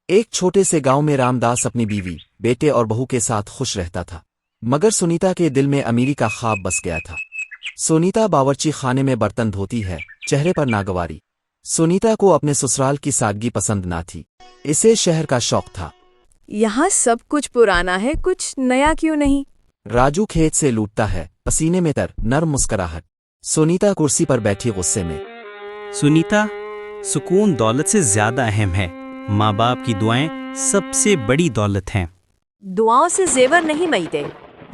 एक छोटे से गांव में रामदास अपनी बीवी, बेटे और बहू के साथ खुश रहता था। मगर सुनीता के दिल में अमीरी का ख्वाब बस गया था। सुनीता बावर्ची खाने में बर्तन धोती है, चेहरे पर नागवारी। सुनीता को अपने ससुराल की सादगी पसंद ना थी, इसे शहर का शौक था। यहाँ सब कुछ पुराना है, कुछ नया क्यों नहीं? राजू खेत से लूटता है, पसीने में तर नर्म मुस्कुराहट। सुनीता कुर्सी पर बैठी गुस्से में। सुनीता, सुकून दौलत से ज्यादा अहम है। माँ बाप की दुआएं सबसे बड़ी दौलत हैं। दुआओं से जेवर नहीं मिलते।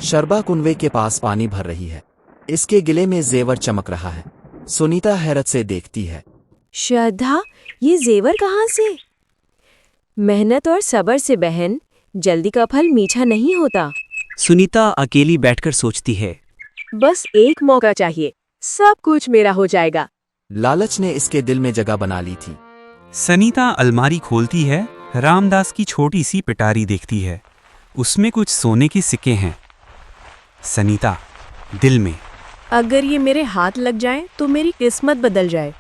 शरबा कुनवे के पास पानी भर रही है, इसके गिले में जेवर चमक रहा है। सुनीता हैरत से देखती है। श्रद्धा, ये जेवर कहाँ से? मेहनत और सब्र से बहन, जल्दी का फल मीठा नहीं होता। सुनीता अकेली बैठकर सोचती है। बस एक मौका चाहिए, सब कुछ मेरा हो जाएगा। लालच ने इसके दिल में जगह बना ली थी। सनीता अलमारी खोलती है, रामदास की छोटी सी पिटारी देखती है। उसमें कुछ सोने के सिक्के हैं। सनीता दिल में, अगर ये मेरे हाथ लग जाए तो मेरी किस्मत बदल जाए।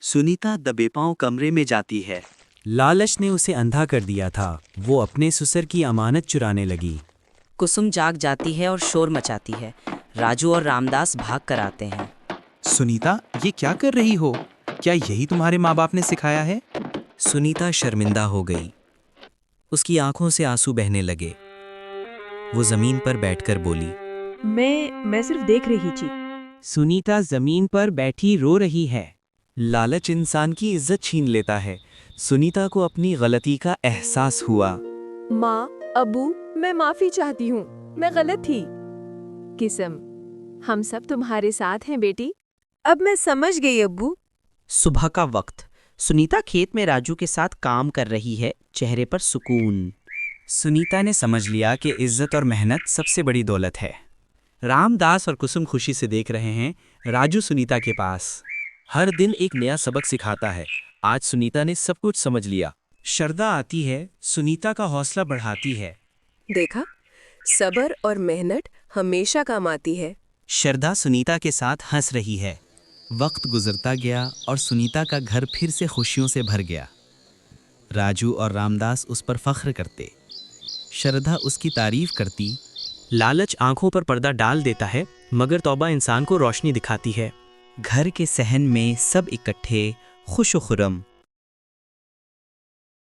सुनीता दबे पांव कमरे में जाती है। लालच ने उसे अंधा कर दिया था। वो अपने ससुर की अमानत चुराने लगी। कुसुम जाग जाती है और शोर मचाती है। राजू और रामदास भाग कर आते हैं। सुनीता, ये क्या कर रही हो? क्या यही तुम्हारे माँ बाप ने सिखाया है? सुनीता शर्मिंदा हो गई। उसकी आंखों से आंसू बहने लगे। वो जमीन पर बैठकर बोली, मैं सिर्फ देख रही थी। सुनीता जमीन पर बैठी रो रही है। लालच इंसान की इज्जत छीन लेता है। सुनीता को अपनी गलती का एहसास हुआ। माँ, अबू, मैं माफी चाहती हूँ, मैं गलत थी। किस्म, हम सब तुम्हारे साथ हैं बेटी। अब मैं समझ गई अब्बू। सुबह का वक्त। सुनीता खेत में राजू के साथ काम कर रही है, चेहरे पर सुकून। सुनीता ने समझ लिया कि इज्जत और मेहनत सबसे बड़ी दौलत है। रामदास और कुसुम खुशी से देख रहे हैं। राजू सुनीता के पास। हर दिन एक नया सबक सिखाता है। आज सुनीता ने सब कुछ समझ लिया। शरदा आती है, सुनीता का हौसला बढ़ाती है। देखा, सब्र और मेहनत हमेशा काम आती है। शरदा सुनीता के साथ हंस रही है। वक्त गुजरता गया और सुनीता का घर फिर से खुशियों से भर गया। राजू और रामदास उस पर फख्र करते। शरदा उसकी तारीफ करती। लालच आंखों पर पर्दा डाल देता है, मगर तौबा इंसान को रोशनी दिखाती है। घर के सहन में सब इकट्ठे, खुश खुरम।